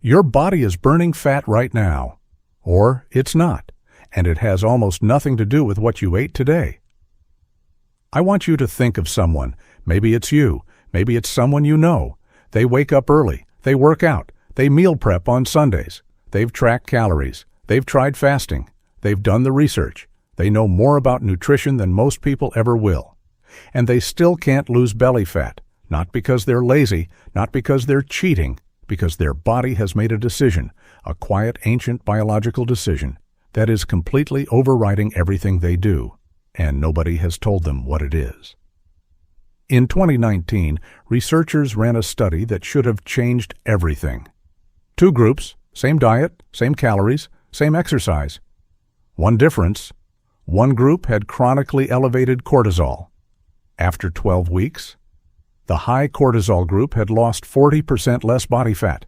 Your body is burning fat right now, or it's not, and it has almost nothing to do with what you ate today. I want you to think of someone. Maybe it's you, maybe it's someone you know. They wake up early, they work out, they meal prep on Sundays, they've tracked calories, they've tried fasting, they've done the research, they know more about nutrition than most people ever will. And they still can't lose belly fat, not because they're lazy, not because they're cheating, because their body has made a decision, a quiet, ancient biological decision, that is completely overriding everything they do, and nobody has told them what it is. In 2019, researchers ran a study that should have changed everything. 2 groups, same diet, same calories, same exercise. One difference, one group had chronically elevated cortisol. After 12 weeks, the high cortisol group had lost 40% less body fat.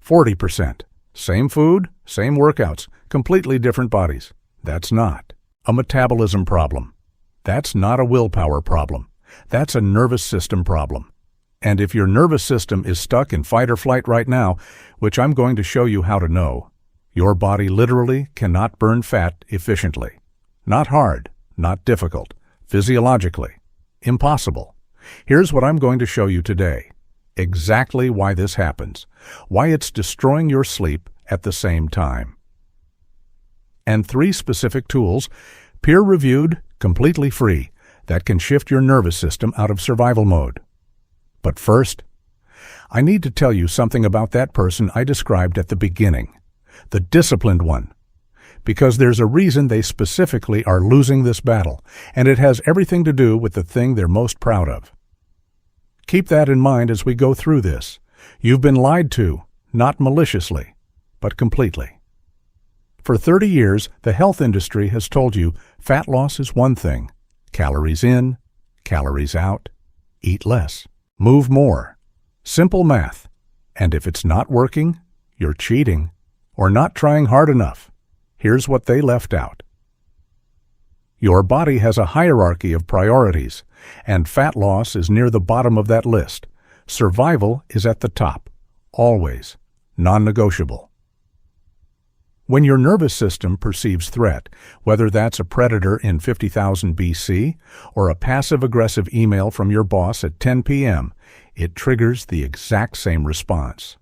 40%. Same food, same workouts, completely different bodies. That's not a metabolism problem. That's not a willpower problem. That's a nervous system problem. And if your nervous system is stuck in fight or flight right now, which I'm going to show you how to know, your body literally cannot burn fat efficiently. Not hard, not difficult, physiologically. Impossible. Here's what I'm going to show you today. Exactly why this happens. Why it's destroying your sleep at the same time. And 3 specific tools, peer-reviewed, completely free, that can shift your nervous system out of survival mode. But first, I need to tell you something about that person I described at the beginning, the disciplined one. Because there's a reason they specifically are losing this battle, and it has everything to do with the thing they're most proud of. Keep that in mind as we go through this. You've been lied to, not maliciously, but completely. For 30 years, the health industry has told you fat loss is one thing. Calories in, calories out, eat less, move more. Simple math. And if it's not working, you're cheating, or not trying hard enough. Here's what they left out. Your body has a hierarchy of priorities, and fat loss is near the bottom of that list. Survival is at the top, always, non-negotiable. When your nervous system perceives threat, whether that's a predator in 50,000 BC or a passive-aggressive email from your boss at 10 p.m., it triggers the exact same response.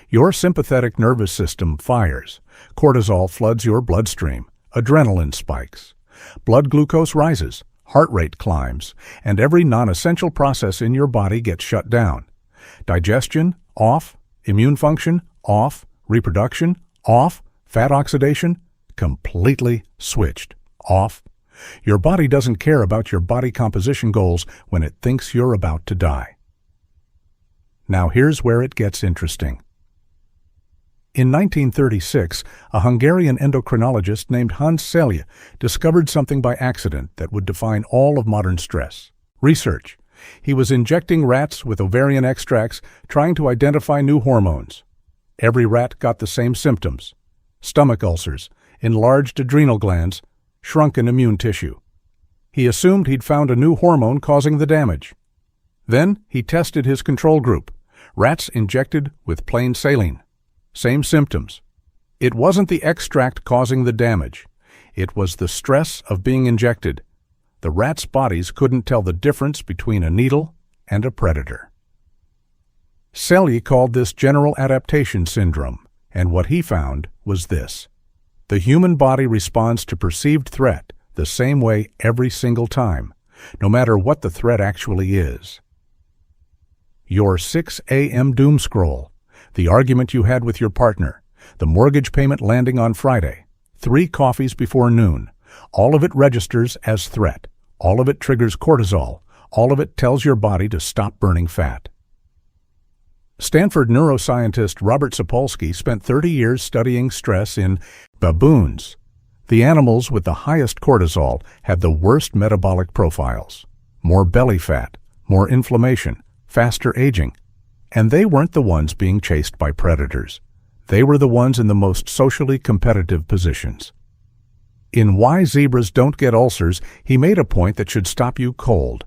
Your sympathetic nervous system fires. Cortisol floods your bloodstream. Adrenaline spikes. Blood glucose rises. Heart rate climbs. And every non-essential process in your body gets shut down. Digestion, off. Immune function, off. Reproduction, off. Fat oxidation, completely switched. Off. Your body doesn't care about your body composition goals when it thinks you're about to die. Now here's where it gets interesting. In 1936, a Hungarian endocrinologist named Hans Selye discovered something by accident that would define all of modern stress. Research. He was injecting rats with ovarian extracts, trying to identify new hormones. Every rat got the same symptoms: stomach ulcers, enlarged adrenal glands, shrunken immune tissue. He assumed he'd found a new hormone causing the damage. Then he tested his control group, rats injected with plain saline. Same symptoms. It wasn't the extract causing the damage. It was the stress of being injected. The rats' bodies couldn't tell the difference between a needle and a predator. Selye called this general adaptation syndrome, and what he found was this. The human body responds to perceived threat the same way every single time, no matter what the threat actually is. Your 6 a.m. doom scroll, the argument you had with your partner, the mortgage payment landing on Friday, 3 coffees before noon, all of it registers as threat. All of it triggers cortisol. All of it tells your body to stop burning fat. Stanford neuroscientist Robert Sapolsky spent 30 years studying stress in baboons. The animals with the highest cortisol had the worst metabolic profiles. More belly fat, more inflammation, faster aging. And they weren't the ones being chased by predators. They were the ones in the most socially competitive positions. In Why Zebras Don't Get Ulcers, he made a point that should stop you cold.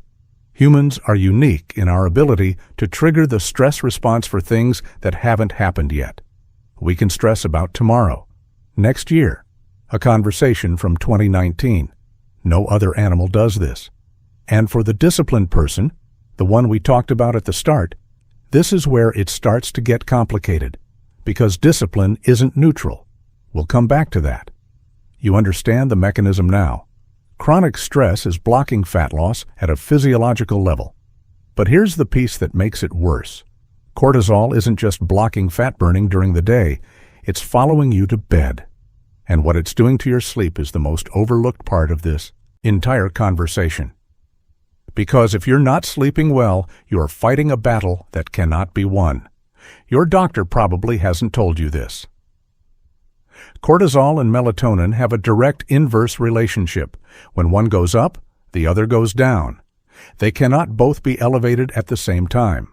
Humans are unique in our ability to trigger the stress response for things that haven't happened yet. We can stress about tomorrow, next year, a conversation from 2019. No other animal does this. And for the disciplined person, the one we talked about at the start, this is where it starts to get complicated, because discipline isn't neutral. We'll come back to that. You understand the mechanism now. Chronic stress is blocking fat loss at a physiological level. But here's the piece that makes it worse. Cortisol isn't just blocking fat burning during the day, it's following you to bed. And what it's doing to your sleep is the most overlooked part of this entire conversation. Because if you're not sleeping well, you're fighting a battle that cannot be won. Your doctor probably hasn't told you this. Cortisol and melatonin have a direct inverse relationship. When one goes up, the other goes down. They cannot both be elevated at the same time.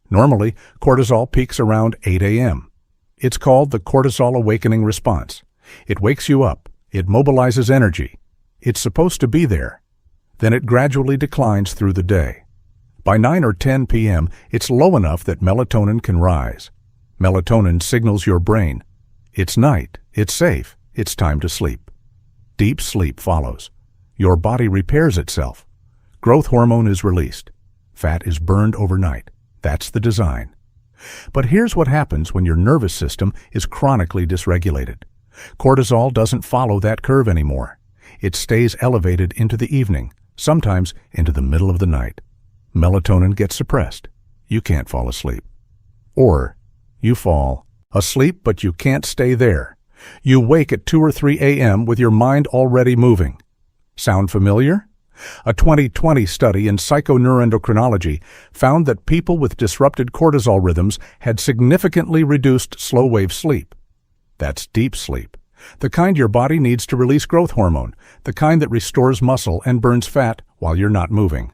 Normally, cortisol peaks around 8 a.m. It's called the cortisol awakening response. It wakes you up. It mobilizes energy. It's supposed to be there. Then it gradually declines through the day. By 9 or 10 p.m., it's low enough that melatonin can rise. Melatonin signals your brain. It's night. It's safe. It's time to sleep. Deep sleep follows. Your body repairs itself. Growth hormone is released. Fat is burned overnight. That's the design. But here's what happens when your nervous system is chronically dysregulated. Cortisol doesn't follow that curve anymore. It stays elevated into the evening, sometimes into the middle of the night. Melatonin gets suppressed. You can't fall asleep. Or you fall asleep, but you can't stay there. You wake at 2 or 3 a.m. with your mind already moving. Sound familiar? A 2020 study in psychoneuroendocrinology found that people with disrupted cortisol rhythms had significantly reduced slow-wave sleep. That's deep sleep, the kind your body needs to release growth hormone, the kind that restores muscle and burns fat while you're not moving.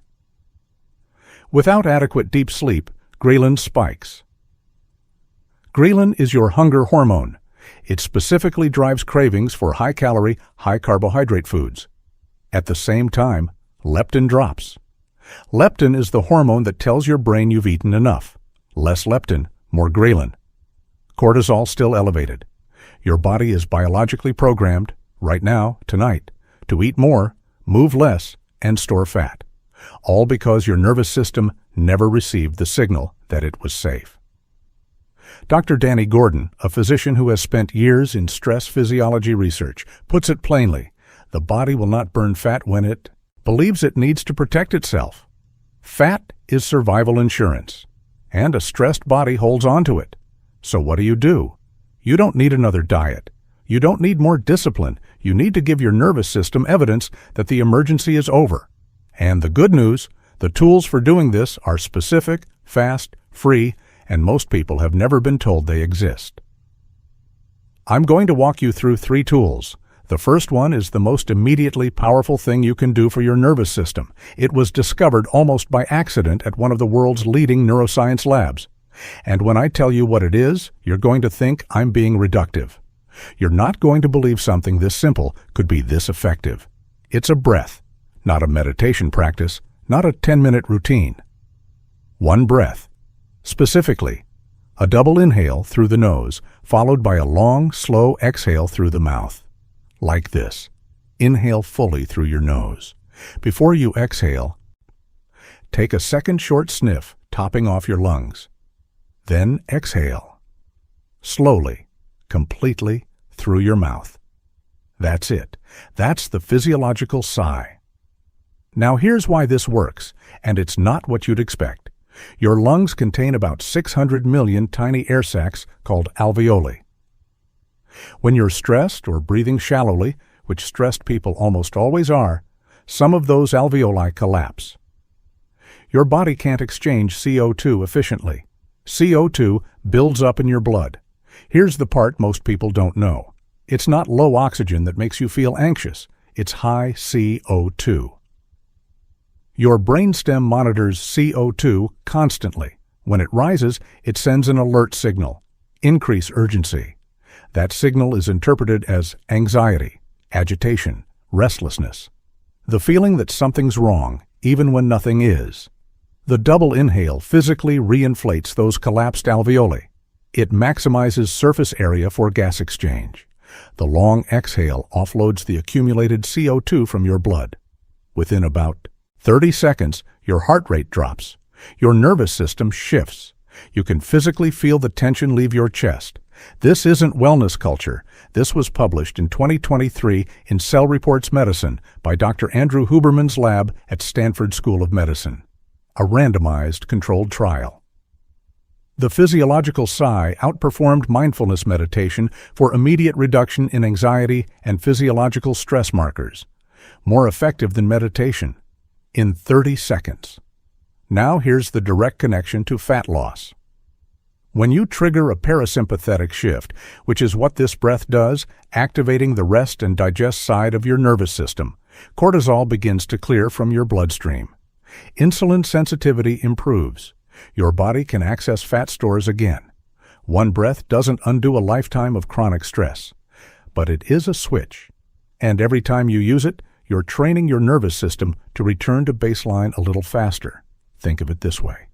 Without adequate deep sleep, ghrelin spikes. Ghrelin is your hunger hormone. It specifically drives cravings for high-calorie, high-carbohydrate foods. At the same time, leptin drops. Leptin is the hormone that tells your brain you've eaten enough. Less leptin, more ghrelin. Cortisol still elevated. Your body is biologically programmed, right now, tonight, to eat more, move less, and store fat. All because your nervous system never received the signal that it was safe. Dr. Danny Gordon, a physician who has spent years in stress physiology research, puts it plainly: the body will not burn fat when it believes it needs to protect itself. Fat is survival insurance, and a stressed body holds on to it. So what do? You don't need another diet. You don't need more discipline. You need to give your nervous system evidence that the emergency is over. And the good news, the tools for doing this are specific, fast, free, and most people have never been told they exist. I'm going to walk you through 3 tools. The first one is the most immediately powerful thing you can do for your nervous system. It was discovered almost by accident at one of the world's leading neuroscience labs. And when I tell you what it is, you're going to think I'm being reductive. You're not going to believe something this simple could be this effective. It's a breath, not a meditation practice, not a 10-minute routine. One breath. Specifically, a double inhale through the nose, followed by a long, slow exhale through the mouth. Like this. Inhale fully through your nose. Before you exhale, take a second short sniff, topping off your lungs. Then exhale. Slowly, completely through your mouth. That's it. That's the physiological sigh. Now here's why this works, and it's not what you'd expect. Your lungs contain about 600 million tiny air sacs called alveoli. When you're stressed or breathing shallowly, which stressed people almost always are, some of those alveoli collapse. Your body can't exchange CO2 efficiently. CO2 builds up in your blood. Here's the part most people don't know. It's not low oxygen that makes you feel anxious. It's high CO2. Your brainstem monitors CO2 constantly. When it rises, it sends an alert signal. Increase urgency. That signal is interpreted as anxiety, agitation, restlessness. The feeling that something's wrong, even when nothing is. The double inhale physically reinflates those collapsed alveoli. It maximizes surface area for gas exchange. The long exhale offloads the accumulated CO2 from your blood. Within about 30 seconds, your heart rate drops. Your nervous system shifts. You can physically feel the tension leave your chest. This isn't wellness culture. This was published in 2023 in Cell Reports Medicine by Dr. Andrew Huberman's lab at Stanford School of Medicine. A randomized controlled trial. The physiological sigh outperformed mindfulness meditation for immediate reduction in anxiety and physiological stress markers. More effective than meditation. In 30 seconds. Now here's the direct connection to fat loss. When you trigger a parasympathetic shift, which is what this breath does, activating the rest and digest side of your nervous system, cortisol begins to clear from your bloodstream. Insulin sensitivity improves. Your body can access fat stores again. One breath doesn't undo a lifetime of chronic stress, but it is a switch. And every time you use it, you're training your nervous system to return to baseline a little faster. Think of it this way.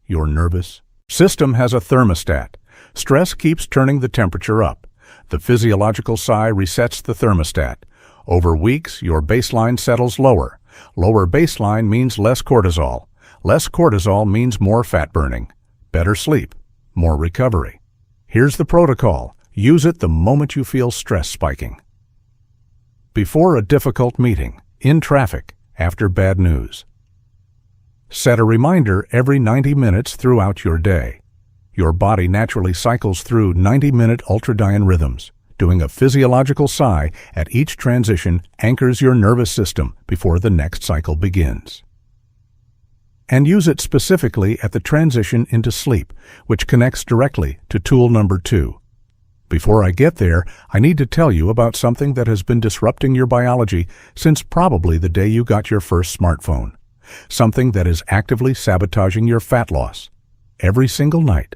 Your nervous system has a thermostat. Stress keeps turning the temperature up. The physiological sigh resets the thermostat. Over weeks, your baseline settles lower. Lower baseline means less cortisol. Less cortisol means more fat burning, better sleep, more recovery. Here's the protocol. Use it the moment you feel stress spiking. Before a difficult meeting, in traffic, after bad news. Set a reminder every 90 minutes throughout your day. Your body naturally cycles through 90-minute ultradian rhythms. Doing a physiological sigh at each transition anchors your nervous system before the next cycle begins. And use it specifically at the transition into sleep, which connects directly to tool number 2. Before I get there, I need to tell you about something that has been disrupting your biology since probably the day you got your first smartphone. Something that is actively sabotaging your fat loss. Every single night,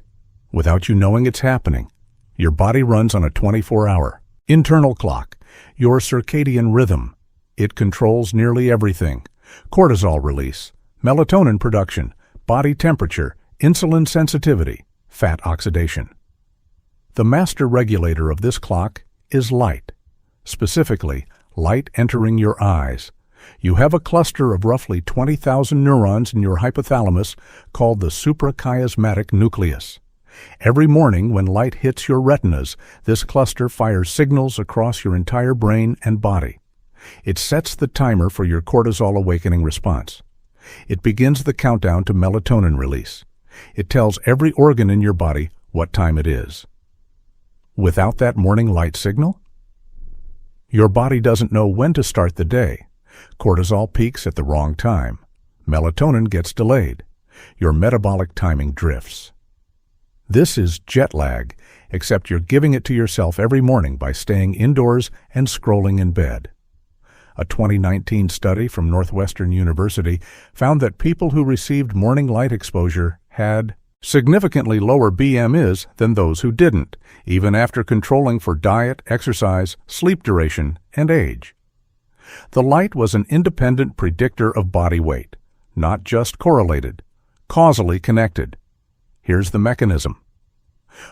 without you knowing it's happening, your body runs on a 24-hour internal clock, your circadian rhythm. It controls nearly everything. Cortisol release, melatonin production, body temperature, insulin sensitivity, fat oxidation. The master regulator of this clock is light, specifically light entering your eyes. You have a cluster of roughly 20,000 neurons in your hypothalamus called the suprachiasmatic nucleus. Every morning when light hits your retinas, this cluster fires signals across your entire brain and body. It sets the timer for your cortisol awakening response. It begins the countdown to melatonin release. It tells every organ in your body what time it is. Without that morning light signal, your body doesn't know when to start the day. Cortisol peaks at the wrong time. Melatonin gets delayed. Your metabolic timing drifts. This is jet lag, except you're giving it to yourself every morning by staying indoors and scrolling in bed. A 2019 study from Northwestern University found that people who received morning light exposure had significantly lower BMIs than those who didn't, even after controlling for diet, exercise, sleep duration, and age. The light was an independent predictor of body weight, not just correlated, causally connected. Here's the mechanism.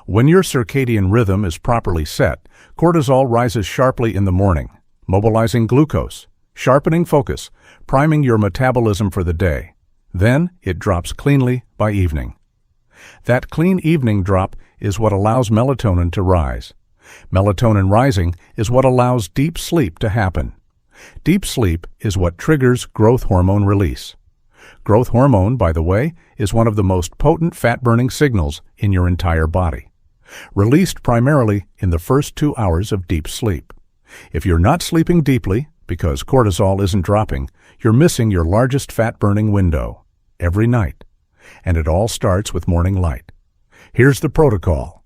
When your circadian rhythm is properly set, cortisol rises sharply in the morning, mobilizing glucose, sharpening focus, priming your metabolism for the day. Then it drops cleanly by evening. That clean evening drop is what allows melatonin to rise. Melatonin rising is what allows deep sleep to happen. Deep sleep is what triggers growth hormone release. Growth hormone, by the way, is one of the most potent fat-burning signals in your entire body, released primarily in the first 2 hours of deep sleep. If you're not sleeping deeply, because cortisol isn't dropping, you're missing your largest fat-burning window every night. And it all starts with morning light. Here's the protocol.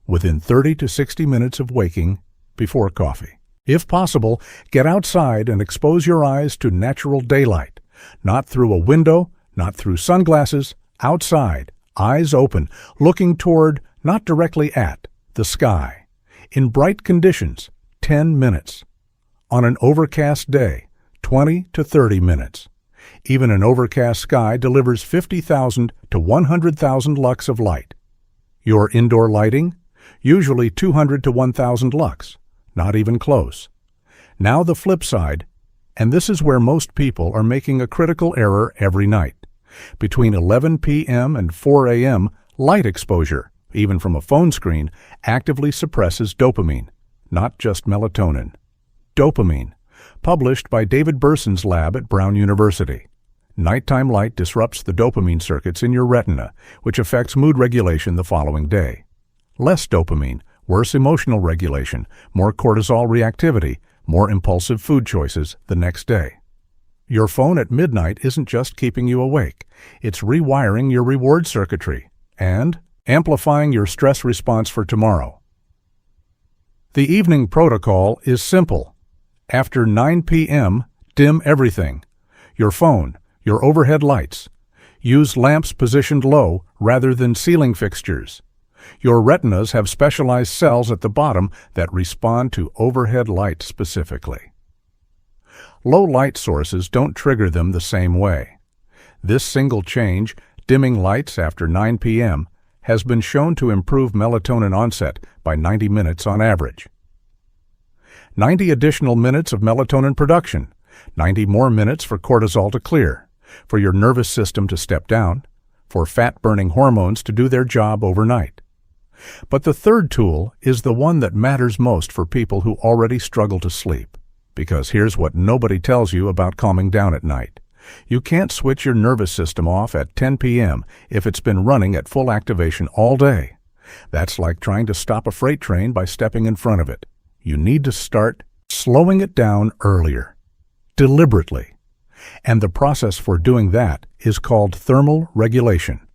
Within 30 to 60 minutes of waking, before coffee. If possible, get outside and expose your eyes to natural daylight. Not through a window, not through sunglasses, outside, eyes open, looking toward, not directly at, the sky. In bright conditions, 10 minutes. On an overcast day, 20 to 30 minutes. Even an overcast sky delivers 50,000 to 100,000 lux of light. Your indoor lighting? Usually 200 to 1,000 lux. Not even close. Now the flip side, and this is where most people are making a critical error every night. Between 11 p.m. and 4 a.m., light exposure, even from a phone screen, actively suppresses dopamine, not just melatonin. Dopamine, published by David Berson's lab at Brown University. Nighttime light disrupts the dopamine circuits in your retina, which affects mood regulation the following day. Less dopamine, worse emotional regulation, more cortisol reactivity, more impulsive food choices the next day. Your phone at midnight isn't just keeping you awake, it's rewiring your reward circuitry and amplifying your stress response for tomorrow. The evening protocol is simple. After 9 p.m., dim everything. Your phone, your overhead lights. Use lamps positioned low rather than ceiling fixtures. Your retinas have specialized cells at the bottom that respond to overhead light specifically. Low light sources don't trigger them the same way. This single change, dimming lights after 9 p.m., has been shown to improve melatonin onset by 90 minutes on average. 90 additional minutes of melatonin production, 90 more minutes for cortisol to clear, for your nervous system to step down, for fat-burning hormones to do their job overnight. But the third tool is the one that matters most for people who already struggle to sleep. Because here's what nobody tells you about calming down at night. You can't switch your nervous system off at 10 p.m. if it's been running at full activation all day. That's like trying to stop a freight train by stepping in front of it. You need to start slowing it down earlier, deliberately. And the process for doing that is called thermal regulation.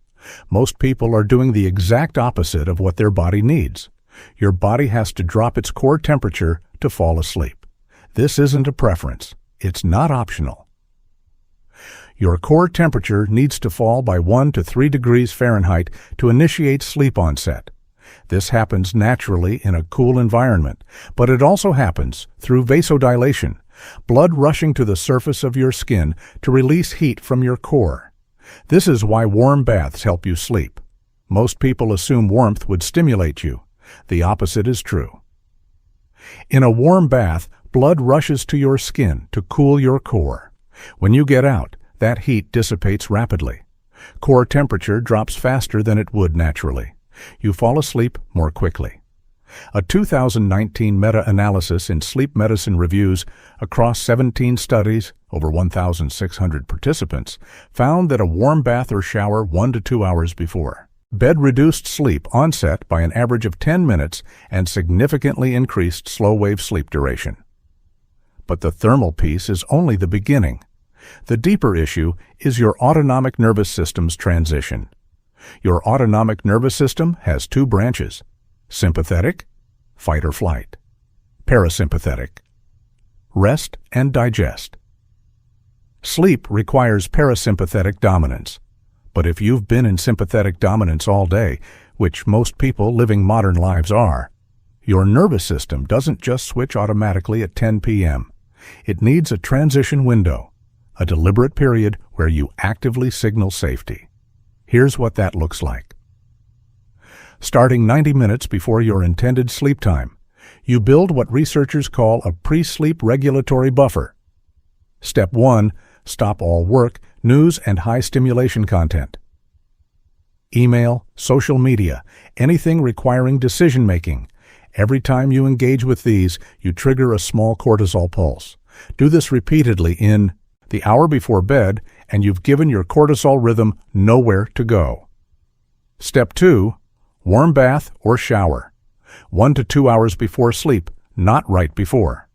Most people are doing the exact opposite of what their body needs. Your body has to drop its core temperature to fall asleep. This isn't a preference. It's not optional. Your core temperature needs to fall by 1 to 3 degrees Fahrenheit to initiate sleep onset. This happens naturally in a cool environment, but it also happens through vasodilation, blood rushing to the surface of your skin to release heat from your core. This is why warm baths help you sleep. Most people assume warmth would stimulate you. The opposite is true. In a warm bath, blood rushes to your skin to cool your core. When you get out, that heat dissipates rapidly. Core temperature drops faster than it would naturally. You fall asleep more quickly. A 2019 meta-analysis in Sleep Medicine Reviews across 17 studies, over 1,600 participants, found that a warm bath or shower 1 to 2 hours before bed reduced sleep onset by an average of 10 minutes and significantly increased slow-wave sleep duration. But the thermal piece is only the beginning. The deeper issue is your autonomic nervous system's transition. Your autonomic nervous system has two branches: sympathetic, fight or flight; parasympathetic, rest and digest. Sleep requires parasympathetic dominance. But if you've been in sympathetic dominance all day, which most people living modern lives are, your nervous system doesn't just switch automatically at 10 p.m. It needs a transition window, a deliberate period where you actively signal safety. Here's what that looks like. Starting 90 minutes before your intended sleep time, you build what researchers call a pre-sleep regulatory buffer. Step 1. Stop all work, news, and high-stimulation content. Email, social media, anything requiring decision-making. Every time you engage with these, you trigger a small cortisol pulse. Do this repeatedly in the hour before bed, and you've given your cortisol rhythm nowhere to go. Step 2. Warm bath or shower. 1 to 2 hours before sleep, not right before.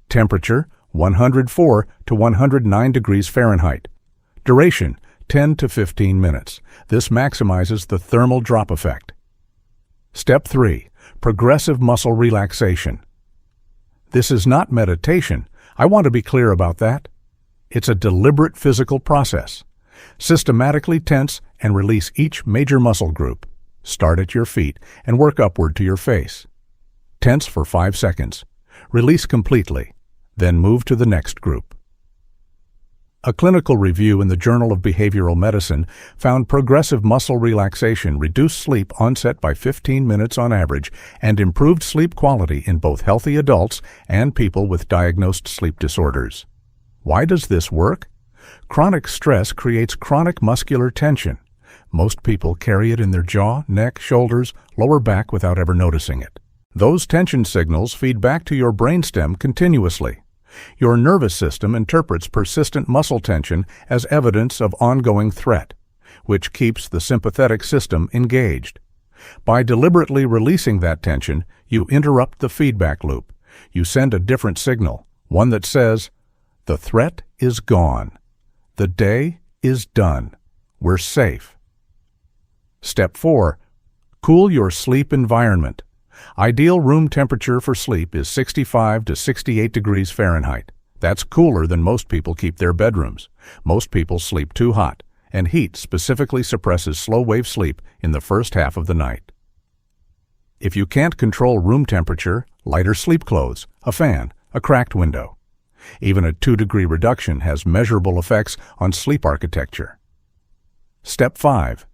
Temperature, 104 to 109 degrees Fahrenheit. Duration, 10 to 15 minutes. This maximizes the thermal drop effect. Step 3. Progressive muscle relaxation. This is not meditation. I want to be clear about that. It's a deliberate physical process. Systematically tense and release each major muscle group. Start at your feet and work upward to your face. Tense for 5 seconds. Release completely. Then move to the next group. A clinical review in the Journal of Behavioral Medicine found progressive muscle relaxation reduced sleep onset by 15 minutes on average and improved sleep quality in both healthy adults and people with diagnosed sleep disorders. Why does this work? Chronic stress creates chronic muscular tension. Most people carry it in their jaw, neck, shoulders, lower back without ever noticing it. Those tension signals feed back to your brainstem continuously. Your nervous system interprets persistent muscle tension as evidence of ongoing threat, which keeps the sympathetic system engaged. By deliberately releasing that tension, you interrupt the feedback loop. You send a different signal, one that says, "The threat is gone. The day is done. We're safe." Step 4. Cool your sleep environment. Ideal room temperature for sleep is 65 to 68 degrees Fahrenheit. That's cooler than most people keep their bedrooms. Most people sleep too hot, and heat specifically suppresses slow-wave sleep in the first half of the night. If you can't control room temperature, lighter sleep clothes, a fan, a cracked window. Even a 2-degree reduction has measurable effects on sleep architecture. Step 5.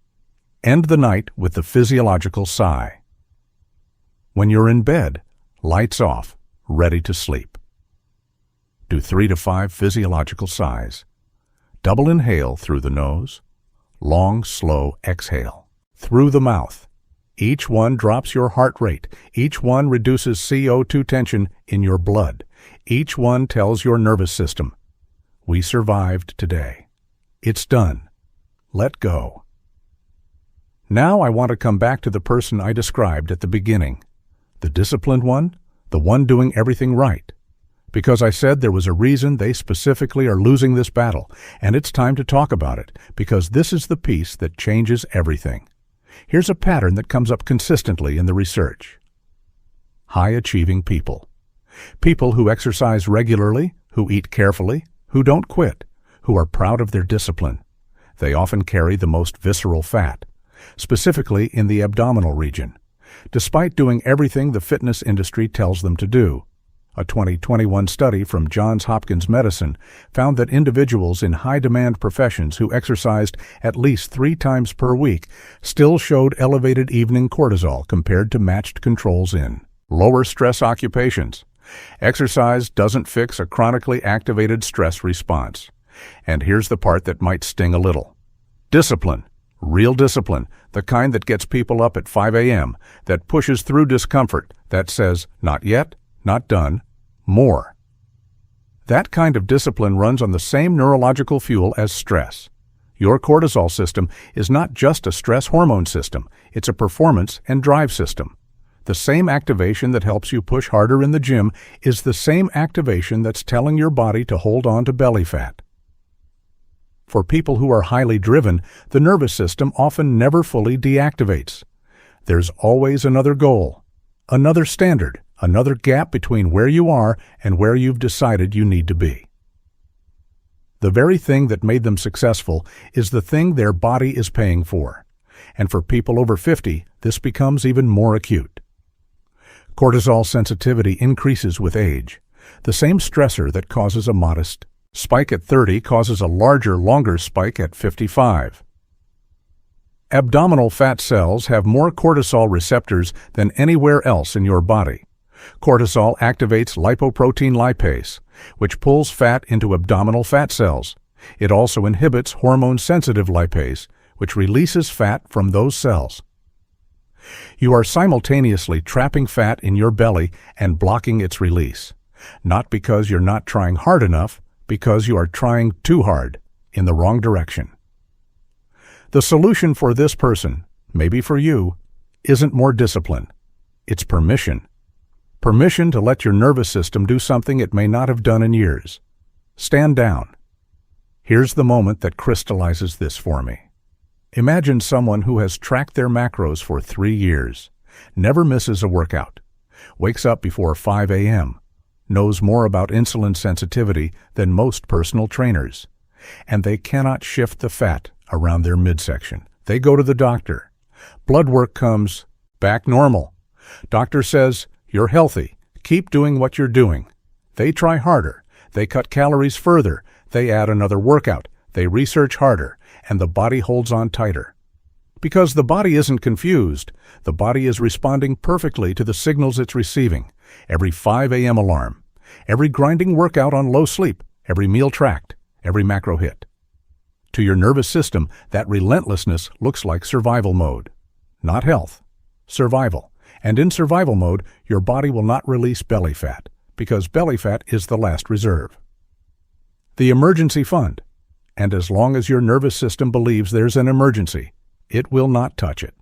End the night with the physiological sigh. When you're in bed, lights off, ready to sleep. Do 3 to 5 physiological sighs. Double inhale through the nose. Long, slow exhale through the mouth. Each one drops your heart rate. Each one reduces CO2 tension in your blood. Each one tells your nervous system, "We survived today. It's done. Let go." Now I want to come back to the person I described at the beginning. The disciplined one, the one doing everything right. Because I said there was a reason they specifically are losing this battle, and it's time to talk about it, because this is the piece that changes everything. Here's a pattern that comes up consistently in the research. High-achieving people. People who exercise regularly, who eat carefully, who don't quit, who are proud of their discipline. They often carry the most visceral fat, specifically in the abdominal region, despite doing everything the fitness industry tells them to do. A 2021 study from Johns Hopkins Medicine found that individuals in high-demand professions who exercised at least 3 times per week still showed elevated evening cortisol compared to matched controls in lower stress occupations. Exercise doesn't fix a chronically activated stress response. And here's the part that might sting a little. Discipline. Real discipline, the kind that gets people up at 5 a.m., that pushes through discomfort, that says, "Not yet, not done, more." That kind of discipline runs on the same neurological fuel as stress. Your cortisol system is not just a stress hormone system, it's a performance and drive system. The same activation that helps you push harder in the gym is the same activation that's telling your body to hold on to belly fat. For people who are highly driven, the nervous system often never fully deactivates. There's always another goal, another standard, another gap between where you are and where you've decided you need to be. The very thing that made them successful is the thing their body is paying for. And for people over 50, this becomes even more acute. Cortisol sensitivity increases with age. The same stressor that causes a modest spike at 30 causes a larger, longer spike at 55. Abdominal fat cells have more cortisol receptors than anywhere else in your body. Cortisol activates lipoprotein lipase, which pulls fat into abdominal fat cells. It also inhibits hormone-sensitive lipase, which releases fat from those cells. You are simultaneously trapping fat in your belly and blocking its release, not because you're not trying hard enough, because you are trying too hard, in the wrong direction. The solution for this person, maybe for you, isn't more discipline. It's permission. Permission to let your nervous system do something it may not have done in years. Stand down. Here's the moment that crystallizes this for me. Imagine someone who has tracked their macros for 3 years, never misses a workout, wakes up before 5 a.m., knows more about insulin sensitivity than most personal trainers, and they cannot shift the fat around their midsection. They go to the doctor. Blood work comes back normal. Doctor says, "You're healthy. Keep doing what you're doing." They try harder. They cut calories further. They add another workout, they research harder, and the body holds on tighter. Because the body isn't confused, the body is responding perfectly to the signals it's receiving. Every 5 a.m. alarm, every grinding workout on low sleep, every meal tracked, every macro hit. To your nervous system, that relentlessness looks like survival mode. Not health, survival. And in survival mode, your body will not release belly fat, because belly fat is the last reserve. The emergency fund. And as long as your nervous system believes there's an emergency, it will not touch it.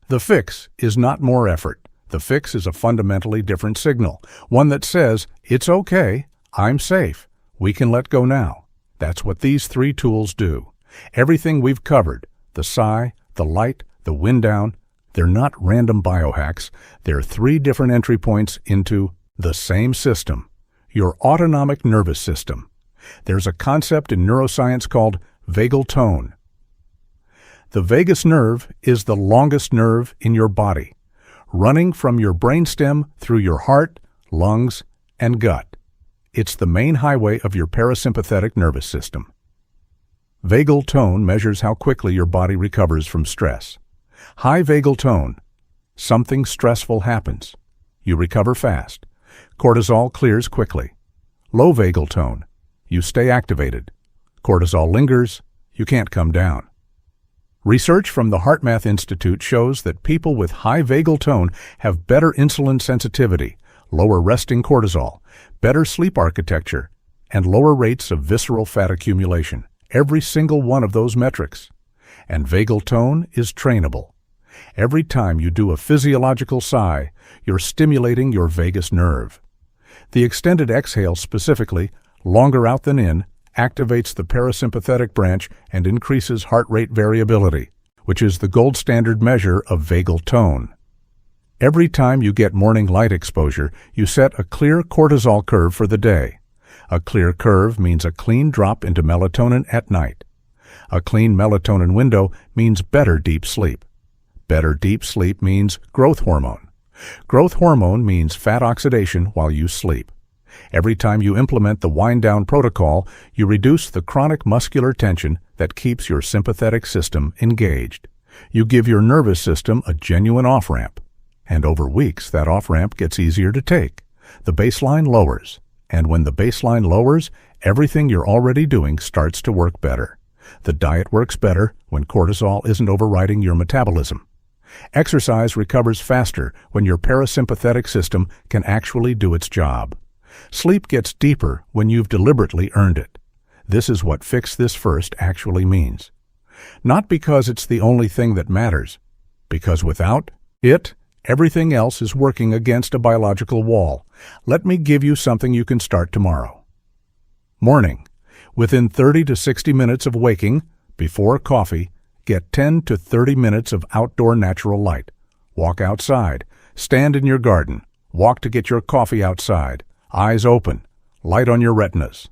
The fix is not more effort. The fix is a fundamentally different signal, one that says, it's okay, I'm safe, we can let go now. That's what these 3 tools do. Everything we've covered, the sigh, the light, the wind down, they're not random biohacks. They're 3 different entry points into the same system, your autonomic nervous system. There's a concept in neuroscience called vagal tone. The vagus nerve is the longest nerve in your body, running from your brainstem through your heart, lungs, and gut. It's the main highway of your parasympathetic nervous system. Vagal tone measures how quickly your body recovers from stress. High vagal tone, something stressful happens. You recover fast. Cortisol clears quickly. Low vagal tone, you stay activated. Cortisol lingers, you can't come down. Research from the HeartMath Institute shows that people with high vagal tone have better insulin sensitivity, lower resting cortisol, better sleep architecture, and lower rates of visceral fat accumulation. Every single one of those metrics. And vagal tone is trainable. Every time you do a physiological sigh, you're stimulating your vagus nerve. The extended exhale specifically, longer out than in, activates the parasympathetic branch and increases heart rate variability, which is the gold standard measure of vagal tone. Every time you get morning light exposure, you set a clear cortisol curve for the day. A clear curve means a clean drop into melatonin at night. A clean melatonin window means better deep sleep. Better deep sleep means growth hormone. Growth hormone means fat oxidation while you sleep. Every time you implement the wind-down protocol, you reduce the chronic muscular tension that keeps your sympathetic system engaged. You give your nervous system a genuine off-ramp. And over weeks, that off-ramp gets easier to take. The baseline lowers. And when the baseline lowers, everything you're already doing starts to work better. The diet works better when cortisol isn't overriding your metabolism. Exercise recovers faster when your parasympathetic system can actually do its job. Sleep gets deeper when you've deliberately earned it. This is what Fix This First actually means. Not because it's the only thing that matters, because without it, everything else is working against a biological wall. Let me give you something you can start tomorrow. Morning. Within 30 to 60 minutes of waking, before coffee, get 10 to 30 minutes of outdoor natural light. Walk outside. Stand in your garden. Walk to get your coffee outside. Eyes open. Light on your retinas.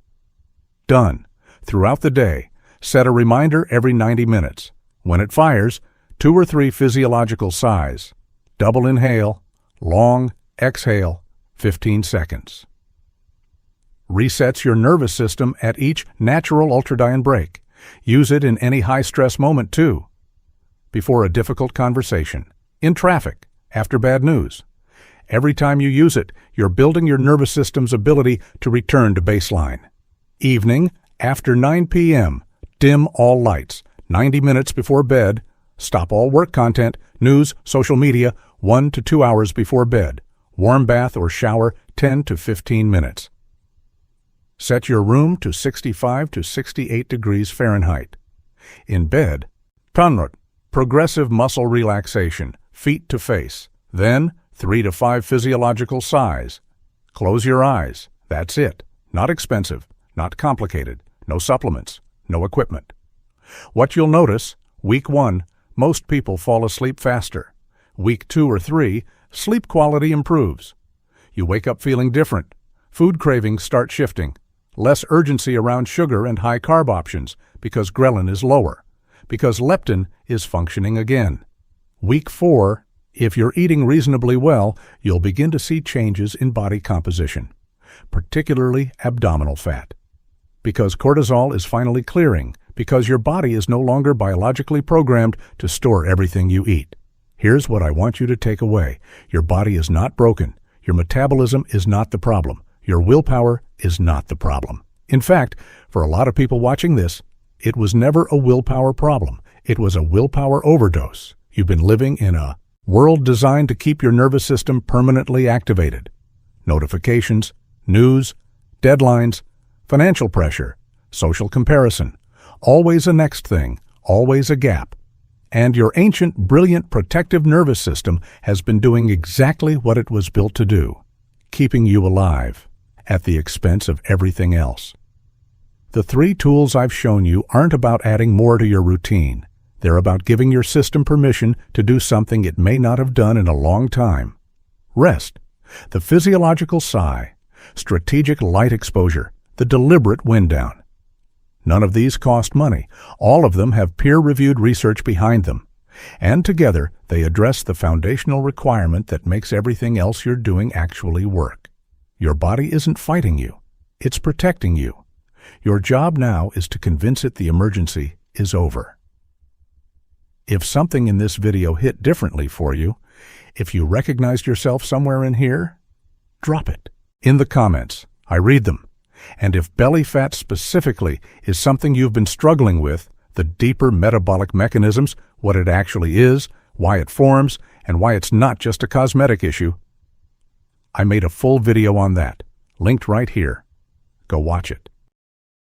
Done. Throughout the day, set a reminder every 90 minutes. When it fires, 2 or 3 physiological sighs. Double inhale, long exhale, 15 seconds. Resets your nervous system at each natural ultradian break. Use it in any high-stress moment, too. Before a difficult conversation, in traffic, after bad news. Every time you use it, you're building your nervous system's ability to return to baseline. Evening, after 9 p.m., dim all lights. 90 minutes before bed, stop all work content, news, social media, 1 to 2 hours before bed. Warm bath or shower, 10 to 15 minutes. Set your room to 65 to 68 degrees Fahrenheit. In bed, progressive muscle relaxation, feet to face. Then, 3 to 5 physiological sighs. Close your eyes. That's it. Not expensive, not complicated, no supplements, no equipment. What you'll notice, week 1, most people fall asleep faster. Week 2 or 3, sleep quality improves. You wake up feeling different. Food cravings start shifting. Less urgency around sugar and high-carb options because ghrelin is lower, because leptin is functioning again. Week 4, if you're eating reasonably well, you'll begin to see changes in body composition, particularly abdominal fat. because cortisol is finally clearing, because your body is no longer biologically programmed to store everything you eat. Here's what I want you to take away. Your body is not broken. Your metabolism is not the problem. Your willpower is not the problem. In fact, for a lot of people watching this, it was never a willpower problem. It was a willpower overdose. You've been living in a world designed to keep your nervous system permanently activated. Notifications, news, deadlines, financial pressure, social comparison, always a next thing, always a gap. And your ancient, brilliant protective nervous system has been doing exactly what it was built to do, keeping you alive, at the expense of everything else. The 3 tools I've shown you aren't about adding more to your routine. They're about giving your system permission to do something it may not have done in a long time. Rest, the physiological sigh, strategic light exposure, the deliberate wind down. None of these cost money. All of them have peer-reviewed research behind them. And together, they address the foundational requirement that makes everything else you're doing actually work. Your body isn't fighting you. It's protecting you. Your job now is to convince it the emergency is over. If something in this video hit differently for you, if you recognized yourself somewhere in here, drop it in the comments. I read them. And if belly fat specifically is something you've been struggling with, the deeper metabolic mechanisms, what it actually is, why it forms, and why it's not just a cosmetic issue, I made a full video on that, linked right here. Go watch it.